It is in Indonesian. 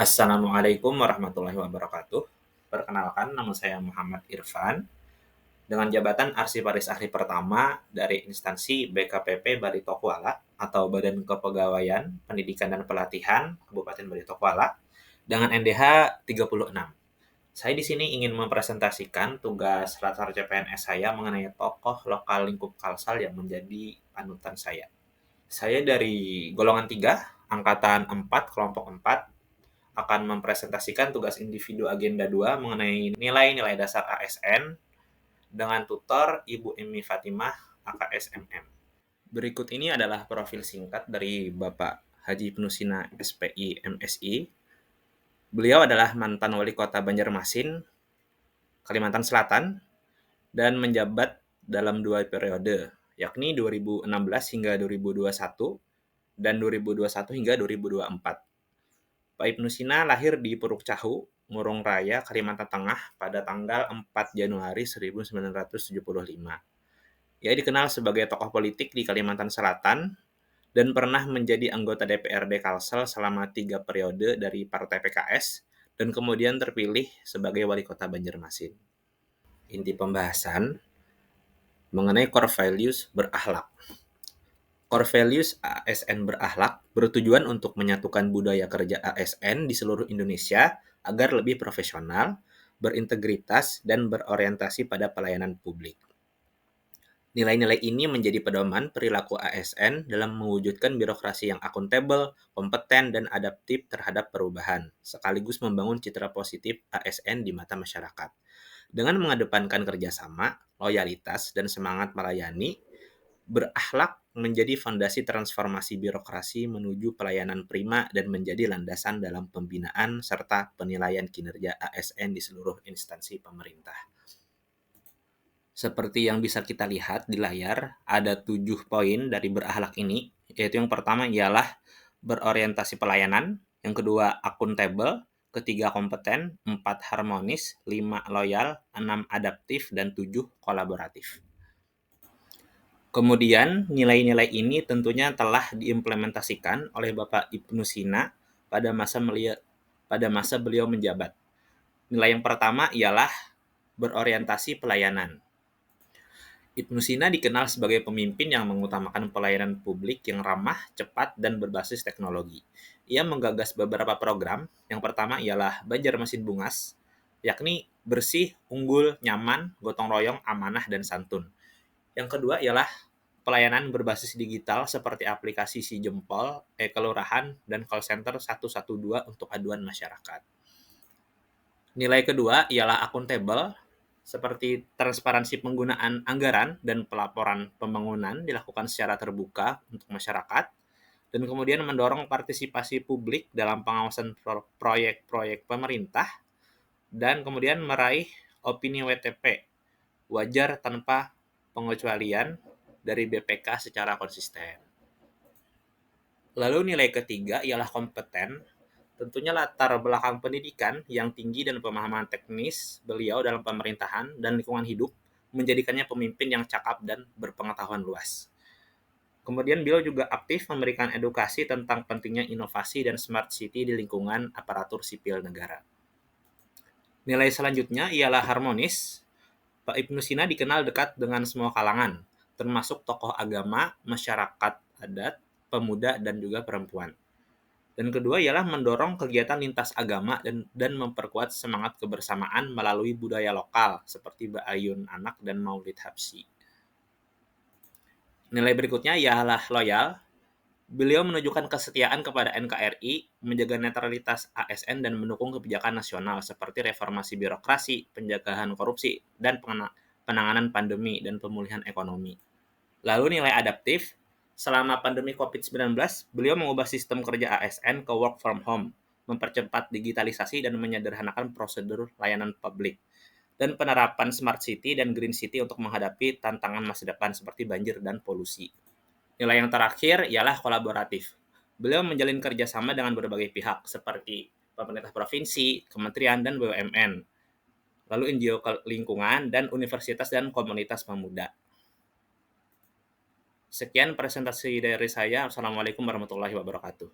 Assalamualaikum warahmatullahi wabarakatuh. Perkenalkan, nama saya Muhammad Irfan dengan jabatan Arsiparis Ahli Pertama dari instansi BKPP Barito Kuala atau Badan Kepegawaian Pendidikan dan Pelatihan Kabupaten Barito Kuala dengan NDH 36. Saya di sini ingin mempresentasikan tugas latar CPNS saya mengenai tokoh lokal lingkup Kalsel yang menjadi panutan saya. Saya dari golongan 3, angkatan 4, kelompok 4, akan mempresentasikan tugas individu agenda 2 mengenai nilai-nilai dasar ASN dengan tutor Ibu Emi Fatimah AKSMM. Berikut ini adalah profil singkat dari Bapak Haji Penusina SPI MSI. Beliau adalah mantan wali kota Banjarmasin, Kalimantan Selatan, dan menjabat dalam 2 periode, yakni 2016 hingga 2021 dan 2021 hingga 2024. Pak Ibnu Sina lahir di Puruk Cahu, Murung Raya, Kalimantan Tengah pada tanggal 4 Januari 1975. Ia dikenal sebagai tokoh politik di Kalimantan Selatan dan pernah menjadi anggota DPRD Kalsel selama 3 periode dari Partai PKS dan kemudian terpilih sebagai wali kota Banjarmasin. Inti pembahasan mengenai core values berakhlak. Core values ASN berakhlak bertujuan untuk menyatukan budaya kerja ASN di seluruh Indonesia agar lebih profesional, berintegritas, dan berorientasi pada pelayanan publik. Nilai-nilai ini menjadi pedoman perilaku ASN dalam mewujudkan birokrasi yang akuntabel, kompeten, dan adaptif terhadap perubahan, sekaligus membangun citra positif ASN di mata masyarakat. Dengan mengedepankan kerjasama, loyalitas, dan semangat melayani, berakhlak menjadi fondasi transformasi birokrasi menuju pelayanan prima dan menjadi landasan dalam pembinaan serta penilaian kinerja ASN di seluruh instansi pemerintah. Seperti yang bisa kita lihat di layar, ada 7 poin dari berakhlak ini, yaitu yang pertama ialah berorientasi pelayanan, yang kedua akuntabel, ketiga kompeten, 4 harmonis, 5 loyal, 6 adaptif, dan 7 kolaboratif. Kemudian nilai-nilai ini tentunya telah diimplementasikan oleh Bapak Ibnu Sina pada masa beliau menjabat. Nilai yang pertama ialah berorientasi pelayanan. Ibnu Sina dikenal sebagai pemimpin yang mengutamakan pelayanan publik yang ramah, cepat, dan berbasis teknologi. Ia menggagas beberapa program. Yang pertama ialah Banjarmasin Bungas, yakni bersih, unggul, nyaman, gotong royong, amanah, dan santun. Yang kedua ialah pelayanan berbasis digital seperti aplikasi Si Jempol, e-kelurahan, dan call center 112 untuk aduan masyarakat. Nilai kedua ialah akuntabel, seperti transparansi penggunaan anggaran dan pelaporan pembangunan dilakukan secara terbuka untuk masyarakat, dan kemudian mendorong partisipasi publik dalam pengawasan proyek-proyek pemerintah, dan kemudian meraih opini WTP, wajar tanpa pengecualian, dari BPK secara konsisten. Lalu nilai ketiga ialah kompeten. Tentunya latar belakang pendidikan yang tinggi dan pemahaman teknis beliau dalam pemerintahan dan lingkungan hidup menjadikannya pemimpin yang cakap dan berpengetahuan luas. Kemudian beliau juga aktif memberikan edukasi tentang pentingnya inovasi dan smart city di lingkungan aparatur sipil negara. Nilai selanjutnya ialah harmonis. Pak Ibnu Sina dikenal dekat dengan semua kalangan, termasuk tokoh agama, masyarakat adat, pemuda, dan juga perempuan. Dan kedua ialah mendorong kegiatan lintas agama dan memperkuat semangat kebersamaan melalui budaya lokal seperti Ba'ayun Anak dan Maulid Habsyi. Nilai berikutnya ialah loyal. Beliau menunjukkan kesetiaan kepada NKRI, menjaga netralitas ASN, dan mendukung kebijakan nasional seperti reformasi birokrasi, pencegahan korupsi, dan penanganan pandemi dan pemulihan ekonomi. Lalu nilai adaptif. Selama pandemi COVID-19, beliau mengubah sistem kerja ASN ke work from home, mempercepat digitalisasi dan menyederhanakan prosedur layanan publik, dan penerapan smart city dan green city untuk menghadapi tantangan masa depan seperti banjir dan polusi. Nilai yang terakhir ialah kolaboratif. Beliau menjalin kerjasama dengan berbagai pihak seperti pemerintah provinsi, kementerian, dan BUMN, lalu NGO lingkungan, dan universitas dan komunitas pemuda. Sekian presentasi dari saya. Assalamualaikum warahmatullahi wabarakatuh.